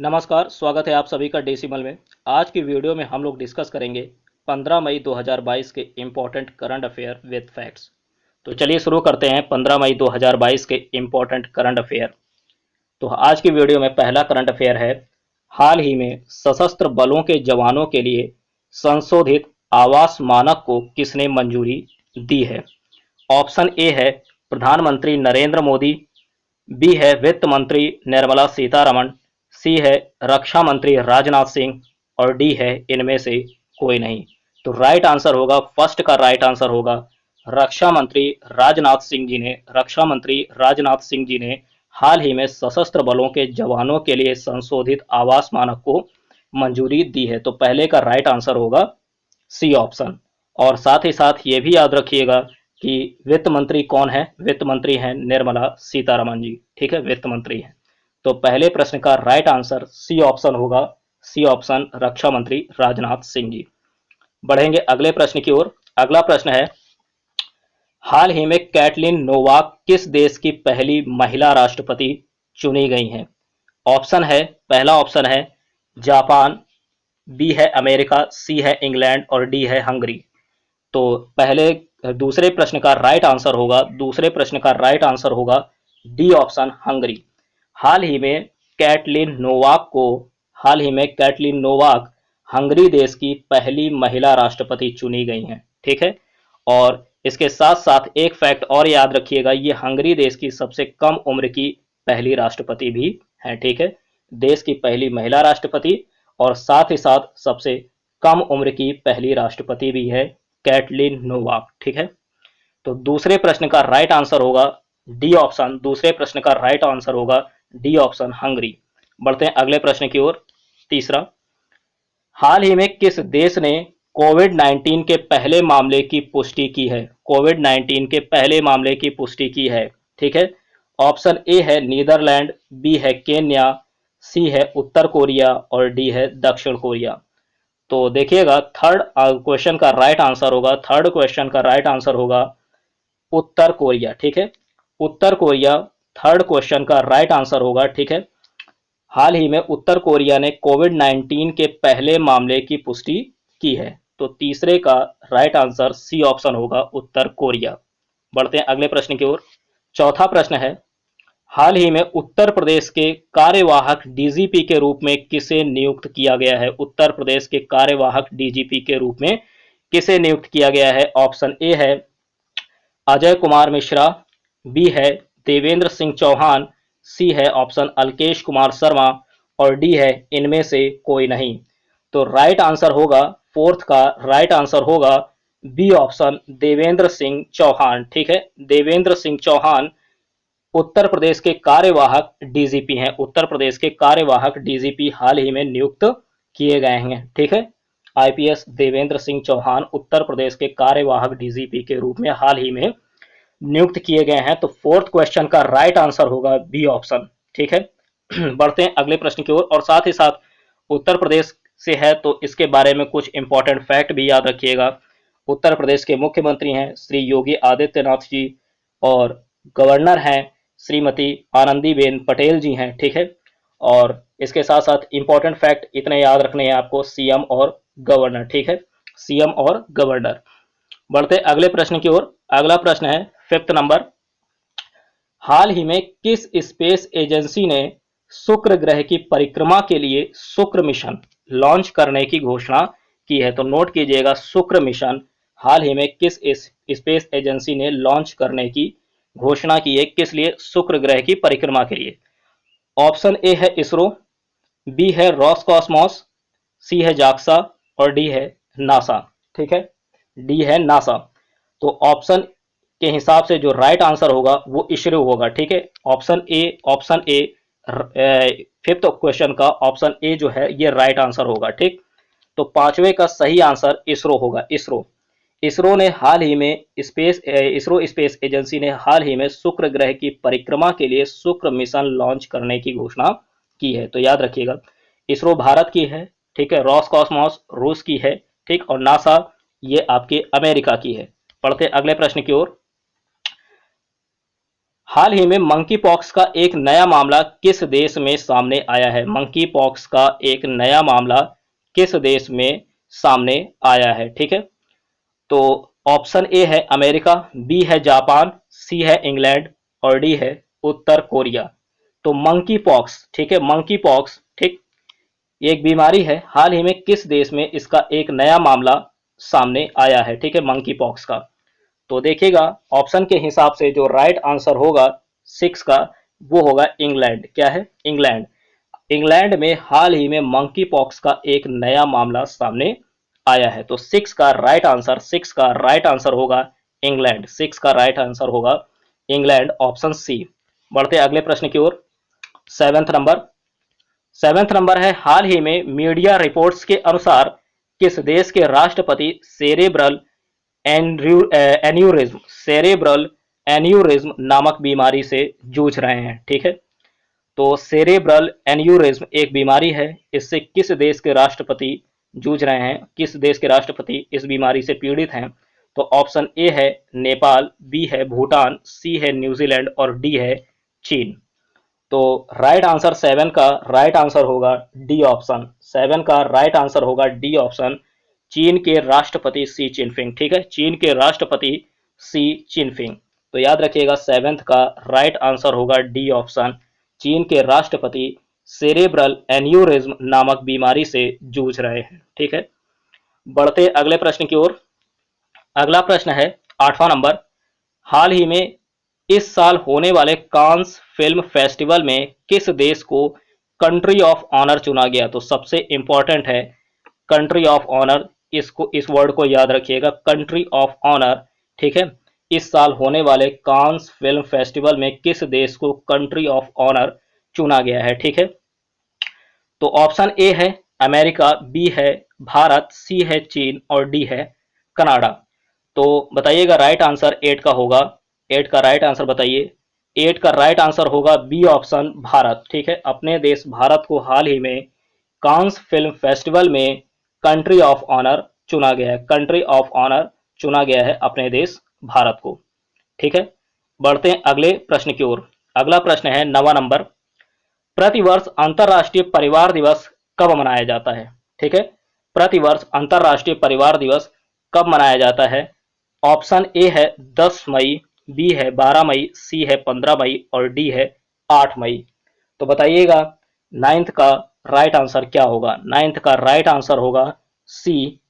नमस्कार, स्वागत है आप सभी का डेसिमल में। आज की वीडियो में हम लोग डिस्कस करेंगे 15 मई 2022 के important current affair with facts. तो चलिए शुरू करते हैं 15 मई 2022 के इम्पोर्टेंट करंट अफेयर। तो आज की वीडियो में पहला करंट अफेयर है, हाल ही में सशस्त्र बलों के जवानों के लिए संशोधित आवास मानक को किसने मंजूरी दी है? ऑप्शन ए है प्रधानमंत्री नरेंद्र मोदी, बी है वित्त मंत्री निर्मला सीतारमण, सी है रक्षा मंत्री राजनाथ सिंह और डी है इनमें से कोई नहीं। तो राइट आंसर होगा, फर्स्ट का राइट आंसर होगा रक्षा मंत्री राजनाथ सिंह जी ने हाल ही में सशस्त्र बलों के जवानों के लिए संशोधित आवास मानक को मंजूरी दी है। तो पहले का राइट आंसर होगा सी ऑप्शन। और साथ ही साथ ये भी याद रखिएगा कि वित्त मंत्री कौन है? वित्त मंत्री हैं निर्मला सीतारमण जी, ठीक है, वित्त मंत्री हैं। तो पहले प्रश्न का राइट आंसर सी ऑप्शन होगा, सी ऑप्शन, रक्षा मंत्री राजनाथ सिंह जी। बढ़ेंगे अगले प्रश्न की ओर। अगला प्रश्न है, हाल ही में कैटलिन नोवाक किस देश की पहली महिला राष्ट्रपति चुनी गई हैं? ऑप्शन है, पहला ऑप्शन है जापान, बी है अमेरिका, सी है इंग्लैंड और डी है हंगरी। तो पहले दूसरे प्रश्न का राइट आंसर होगा डी ऑप्शन, हंगरी। हाल ही में कैटलिन नोवाक को हाल ही में कैटलिन नोवाक हंगरी देश की पहली महिला राष्ट्रपति चुनी गई हैं, ठीक है। और इसके साथ साथ एक फैक्ट और याद रखिएगा, ये हंगरी देश की सबसे कम उम्र की पहली राष्ट्रपति भी है, ठीक है। देश की पहली महिला राष्ट्रपति और साथ ही साथ सबसे कम उम्र की पहली राष्ट्रपति भी है कैटलिन नोवाक, ठीक है। तो दूसरे प्रश्न का राइट आंसर होगा डी ऑप्शन, दूसरे प्रश्न का राइट आंसर होगा डी ऑप्शन, हंगरी। बढ़ते हैं अगले प्रश्न की ओर। तीसरा, हाल ही में किस देश ने कोविड 19 के पहले मामले की पुष्टि की है? कोविड 19 के पहले मामले की पुष्टि की है, ठीक है। ऑप्शन ए है नीदरलैंड, बी है केन्या, सी है उत्तर कोरिया और डी है दक्षिण कोरिया। तो देखिएगा, थर्ड क्वेश्चन का राइट आंसर होगा उत्तर कोरिया, ठीक है। उत्तर कोरिया थर्ड क्वेश्चन का राइट आंसर होगा, ठीक है। हाल ही में उत्तर कोरिया ने कोविड 19 के पहले मामले की पुष्टि की है। तो तीसरे का राइट आंसर सी ऑप्शन होगा, उत्तर कोरिया। बढ़ते हैं अगले प्रश्न की ओर। चौथा प्रश्न है, हाल ही में उत्तर प्रदेश के कार्यवाहक डीजीपी के रूप में किसे नियुक्त किया गया है? उत्तर प्रदेश के कार्यवाहक डीजीपी के रूप में किसे नियुक्त किया गया है? ऑप्शन ए है अजय कुमार मिश्रा, बी है देवेंद्र सिंह चौहान, सी है ऑप्शन अल्केश कुमार शर्मा और डी है इनमें से कोई नहीं। तो राइट आंसर होगा, फोर्थ का राइट आंसर होगा बी ऑप्शन, देवेंद्र सिंह चौहान, ठीक है। देवेंद्र सिंह चौहान उत्तर प्रदेश के कार्यवाहक डीजीपी हैं। उत्तर प्रदेश के कार्यवाहक डीजीपी हाल ही में नियुक्त किए गए हैं, ठीक है। आईपीएस देवेंद्र सिंह चौहान उत्तर प्रदेश के कार्यवाहक डीजीपी के रूप में हाल ही में नियुक्त किए गए हैं। तो फोर्थ क्वेश्चन का राइट आंसर होगा बी ऑप्शन, ठीक है। बढ़ते हैं अगले प्रश्न की ओर। और साथ ही साथ उत्तर प्रदेश से है तो इसके बारे में कुछ इंपॉर्टेंट फैक्ट भी याद रखिएगा। उत्तर प्रदेश के मुख्यमंत्री हैं श्री योगी आदित्यनाथ जी और गवर्नर हैं श्रीमती आनंदीबेन पटेल जी हैं, ठीक है। और इसके साथ साथ इंपॉर्टेंट फैक्ट इतने याद रखने हैं आपको, सीएम और गवर्नर, ठीक है, सीएम और गवर्नर। बढ़ते अगले प्रश्न की ओर। अगला प्रश्न है फिफ्थ नंबर, हाल ही में किस स्पेस एजेंसी ने शुक्र ग्रह की परिक्रमा के लिए शुक्र मिशन लॉन्च करने की घोषणा की है? तो नोट कीजिएगा, शुक्र मिशन हाल ही में किस स्पेस एजेंसी ने लॉन्च करने की घोषणा की है? किस लिए? शुक्र ग्रह की परिक्रमा के लिए। ऑप्शन ए है इसरो, बी है रॉसकॉस्मॉस, सी है जाक्सा और डी है नासा, ठीक है, डी है नासा। तो ऑप्शन के हिसाब से जो राइट आंसर होगा वो इसरो होगा, ठीक है। ऑप्शन ए फिफ्थ क्वेश्चन का ऑप्शन ए जो है ये राइट आंसर होगा, ठीक। तो पांचवे का सही आंसर इसरो होगा, इसरो। इसरो ने हाल ही में इसरो स्पेस एजेंसी ने हाल ही में शुक्र ग्रह की परिक्रमा के लिए शुक्र मिशन लॉन्च करने की घोषणा की है। तो याद रखिएगा, इसरो भारत की है, ठीक है, रॉसकॉस्मॉस रूस की है, ठीक, और नासा ये आपके अमेरिका की है। पढ़ते अगले प्रश्न की ओर। हाल ही में मंकी पॉक्स का एक नया मामला किस देश में सामने आया है? मंकी पॉक्स का एक नया मामला किस देश में सामने आया है? ठीक है, तो ऑप्शन ए है अमेरिका, बी है जापान, सी है इंग्लैंड और डी है उत्तर कोरिया। तो मंकी पॉक्स, ठीक है, मंकी पॉक्स, ठीक, ये एक बीमारी है। हाल ही में किस देश में इसका एक नया मामला सामने आया है? ठीक है, मंकी पॉक्स का। तो देखिएगा, ऑप्शन के हिसाब से जो राइट आंसर होगा सिक्स का, वो होगा इंग्लैंड। क्या है? इंग्लैंड। इंग्लैंड में हाल ही में मंकी पॉक्स का एक नया मामला सामने आया है। तो सिक्स का राइट आंसर होगा इंग्लैंड। सिक्स का राइट आंसर होगा इंग्लैंड, ऑप्शन सी। बढ़ते अगले प्रश्न की ओर। Seventh number. सेवेंथ नंबर है, हाल ही में मीडिया रिपोर्ट्स के अनुसार किस देश के राष्ट्रपति सेरेब्रल एन्यूरिज्म नामक बीमारी से जूझ रहे हैं? ठीक है, तो सेरेब्रल एन्यूरिज्म एक बीमारी है। इससे किस देश के राष्ट्रपति जूझ रहे हैं? किस देश के राष्ट्रपति इस बीमारी से पीड़ित हैं? तो ऑप्शन ए है नेपाल, बी है भूटान, सी है न्यूजीलैंड और डी है चीन। तो राइट आंसर सेवन का राइट आंसर होगा डी ऑप्शन। सेवन का राइट आंसर होगा डी ऑप्शन, चीन के राष्ट्रपति सी चिनफिंग। ठीक है, चीन के राष्ट्रपति सी चिनफिंग। तो याद रखिएगा, सेवेंथ का राइट आंसर होगा डी ऑप्शन, चीन के राष्ट्रपति सेरेब्रल एन्यूरिज्म नामक बीमारी से जूझ रहे हैं। ठीक है, बढ़ते अगले प्रश्न की ओर। अगला प्रश्न है आठवां नंबर। हाल ही में इस साल होने वाले कांस फिल्म फेस्टिवल में किस देश को कंट्री ऑफ ऑनर चुना गया? तो सबसे इंपॉर्टेंट है कंट्री ऑफ ऑनर, इसको, इस वर्ड को याद रखिएगा, कंट्री ऑफ ऑनर। ठीक है, इस साल होने वाले कांस फिल्म फेस्टिवल में किस देश को कंट्री ऑफ ऑनर चुना गया है? ठीक है, तो ऑप्शन ए है अमेरिका, बी है भारत, सी है चीन और डी है कनाडा। तो बताइएगा राइट आंसर एट का होगा। एट का राइट आंसर बताइए। एट का राइट आंसर होगा बी ऑप्शन, भारत। ठीक है, अपने देश भारत को हाल ही में कांस फिल्म फेस्टिवल में कंट्री ऑफ ऑनर चुना गया है। कंट्री ऑफ ऑनर चुना गया है अपने देश भारत को। ठीक है, बढ़ते हैं अगले प्रश्न की ओर। अगला प्रश्न है नवा नंबर। प्रतिवर्ष अंतर्राष्ट्रीय परिवार दिवस कब मनाया जाता है? ठीक है, प्रतिवर्ष अंतर्राष्ट्रीय परिवार दिवस कब मनाया जाता है? ऑप्शन ए है 10 मई, बी है 12 मई, सी है 15 मई और डी है 8 मई। तो बताइएगा नाइन्थ का राइट आंसर क्या होगा? नाइन्थ का राइट आंसर होगा सी।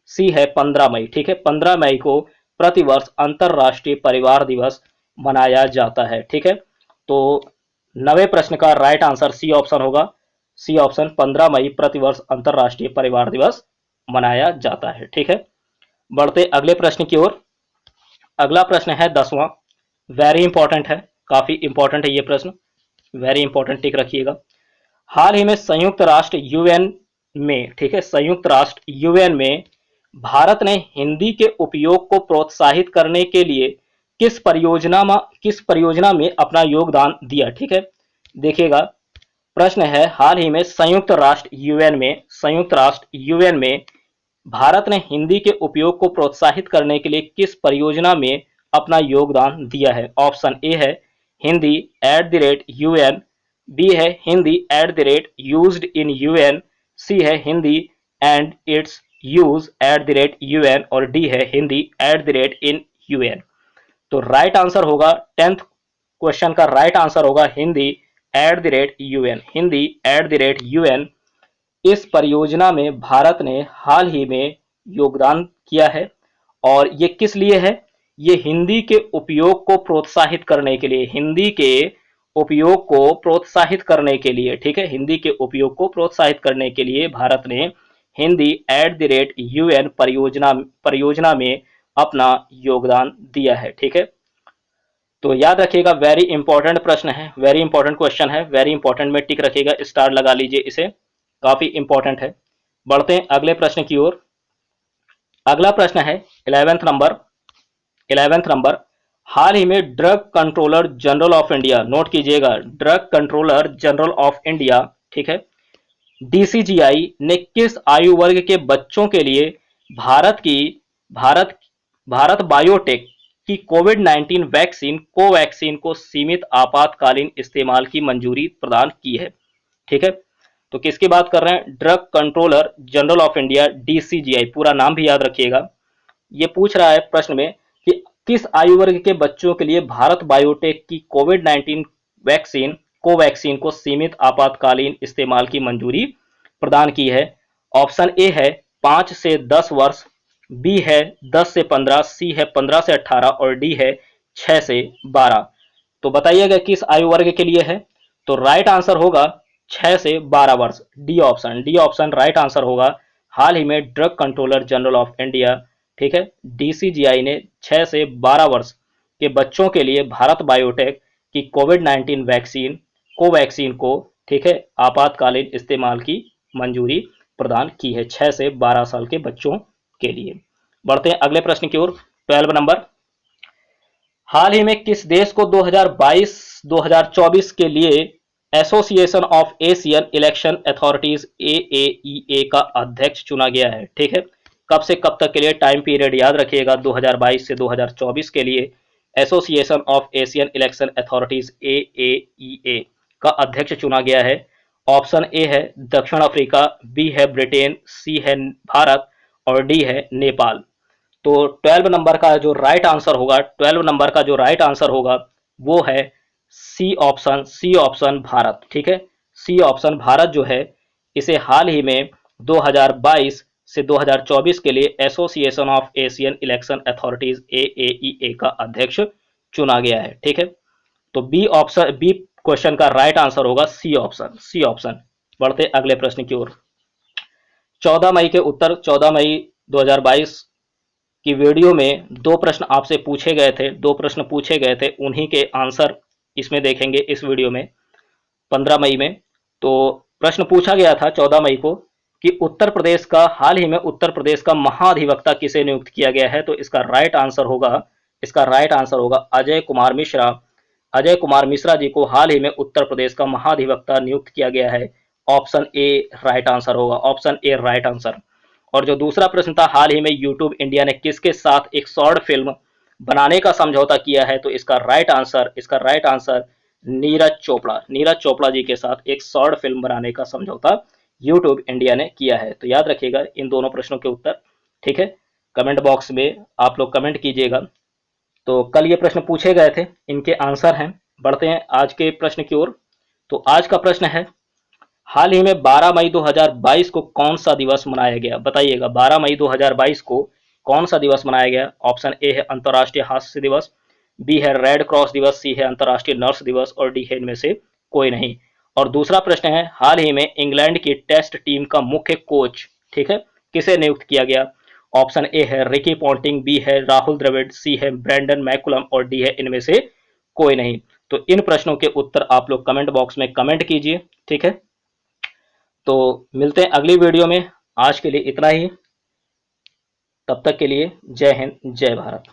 सी है 15 मई। ठीक है, 15 मई को प्रतिवर्ष अंतर्राष्ट्रीय परिवार दिवस मनाया जाता है। ठीक है, तो नवे प्रश्न का राइट आंसर सी ऑप्शन होगा। सी ऑप्शन, 15 मई प्रतिवर्ष अंतर्राष्ट्रीय परिवार दिवस मनाया जाता है। ठीक है, बढ़ते अगले प्रश्न की ओर। अगला प्रश्न है 10वां। वेरी इंपॉर्टेंट है, काफी इंपॉर्टेंट है ये प्रश्न, वेरी इंपॉर्टेंट, टिक रखिएगा। हाल ही में संयुक्त राष्ट्र यूएन में, ठीक है, संयुक्त राष्ट्र यूएन में भारत ने हिंदी के उपयोग को प्रोत्साहित करने के लिए किस परियोजना में अपना योगदान दिया? ठीक है, देखिएगा प्रश्न है, हाल ही में संयुक्त राष्ट्र यूएन में भारत ने हिंदी के उपयोग को प्रोत्साहित करने के लिए किस परियोजना में अपना योगदान दिया है? ऑप्शन ए है हिंदी @UN, बी है हिंदी @यूज्ड इन यूएन, सी है Hindi and it's use @UN और डी है हिंदी इन यूएन। तो राइट आंसर होगा, 10th क्वेश्चन का राइट आंसर होगा हिंदी @UN। हिंदी @UN, इस परियोजना में भारत ने हाल ही में योगदान किया है। और ये किस लिए है? ये हिंदी के उपयोग को प्रोत्साहित करने के लिए, हिंदी के उपयोग को प्रोत्साहित करने के लिए, ठीक है, हिंदी के उपयोग को प्रोत्साहित करने के लिए भारत ने हिंदी @UN परियोजना में अपना योगदान दिया है। ठीक है, तो याद रखिएगा, वेरी इंपॉर्टेंट प्रश्न है, वेरी इंपॉर्टेंट क्वेश्चन है, वेरी इंपॉर्टेंट में टिक रखिएगा, स्टार लगा लीजिए इसे, काफी इंपॉर्टेंट है। बढ़ते हैं अगले प्रश्न की ओर। अगला प्रश्न है 11th नंबर। 11th नंबर, हाल ही में drug controller general of India, note कीजिएगा, drug controller general of India, ठीक है, डीसीजीआई ने किस आयु वर्ग के बच्चों के लिए भारत की भारत भारत बायोटेक कि कोविड 19 वैक्सीन कोवैक्सीन को सीमित आपातकालीन इस्तेमाल की मंजूरी प्रदान की है। ठीक है, तो किसकी बात कर रहे हैं? Drug controller general of India, DCGI, पूरा नाम भी याद रखिएगा। ये पूछ रहा है प्रश्न में कि किस आयु वर्ग के बच्चों के लिए भारत बायोटेक की कोविड 19 वैक्सीन कोवैक्सीन को सीमित आपातकालीन इस्तेमाल की मंजूरी प्रदान की है। ऑप्शन ए है 5 से 10 वर्ष, बी है 10 से 15, सी है 15 से 18 और डी है 6 से 12। तो बताइएगा किस आयु वर्ग के लिए है? तो राइट आंसर होगा 6 से 12 वर्ष, डी ऑप्शन राइट आंसर होगा। हाल ही में drug controller general of India, ठीक है, डीसीजीआई ने 6 से 12 वर्ष के बच्चों के लिए भारत बायोटेक की कोविड 19 वैक्सीन कोवैक्सीन को, ठीक है, आपातकालीन इस्तेमाल की मंजूरी प्रदान की है 6 से 12 साल के बच्चों के लिए। बढ़ते हैं अगले प्रश्न की ओर। 12 नंबर, हाल ही में किस देश को 2022-2024 के लिए association of Asian election authorities AAEA का अध्यक्ष चुना गया है? ठीक है, कब से कब तक के लिए? टाइम पीरियड याद रखिएगा, 2022 से 2024 के लिए association of Asian election authorities AAEA का अध्यक्ष चुना गया है। ऑप्शन ए है दक्षिण अफ्रीका, बी है ब्रिटेन, सी है भारत और डी है नेपाल। तो 12 नंबर का जो राइट आंसर होगा, 12 नंबर का जो राइट आंसर होगा वो है सी ऑप्शन भारत। ठीक है, सी ऑप्शन भारत जो है, इसे हाल ही में 2022 से 2024 के लिए association of Asian election authorities AAEA का अध्यक्ष चुना गया है। ठीक है, तो बी क्वेश्चन का राइट आंसर होगा सी ऑप्शन। बढ़ते अगले प्रश्न की ओर। 14 मई के उत्तर, 14 मई 2022 की वीडियो में दो प्रश्न आपसे पूछे गए थे, उन्हीं के आंसर इसमें देखेंगे इस वीडियो में। 15 मई में तो प्रश्न पूछा गया था 14 मई को कि उत्तर प्रदेश का, हाल ही में उत्तर प्रदेश का महाधिवक्ता किसे नियुक्त किया गया है? तो इसका राइट आंसर होगा अजय कुमार मिश्रा। अजय कुमार मिश्रा जी को हाल ही में उत्तर प्रदेश का महाधिवक्ता नियुक्त किया गया है। ऑप्शन ए राइट आंसर होगा, ऑप्शन ए राइट आंसर। और जो दूसरा प्रश्न था, हाल ही में यूट्यूब इंडिया ने किसके साथ एक शॉर्ट फिल्म बनाने का समझौता किया है? तो इसका राइट आंसर नीरज चोपड़ा जी के साथ एक शॉर्ट फिल्म बनाने का समझौता यूट्यूब इंडिया ने किया है। तो याद रखिएगा इन दोनों प्रश्नों के उत्तर। ठीक है, कमेंट बॉक्स में आप लोग कमेंट कीजिएगा। तो कल ये प्रश्न पूछे गए थे, इनके आंसर हैं। बढ़ते हैं आज के प्रश्न की ओर। तो आज का प्रश्न है, हाल ही में 12 मई 2022 को कौन सा दिवस मनाया गया? बताइएगा 12 मई 2022 को कौन सा दिवस मनाया गया? ऑप्शन ए है अंतर्राष्ट्रीय हास्य दिवस, बी है रेड क्रॉस दिवस, सी है अंतर्राष्ट्रीय नर्स दिवस और डी है इनमें से कोई नहीं। और दूसरा प्रश्न है, हाल ही में इंग्लैंड की टेस्ट टीम का मुख्य कोच, ठीक है, किसे नियुक्त किया गया? ऑप्शन ए है रिकी पॉन्टिंग, बी है राहुल द्रविड़, सी है ब्रेंडन मैकुलम और डी है इनमें से कोई नहीं। तो इन प्रश्नों के उत्तर आप लोग कमेंट बॉक्स में कमेंट कीजिए। ठीक है, तो मिलते हैं अगली वीडियो में। आज के लिए इतना ही, तब तक के लिए जय हिंद, जय भारत।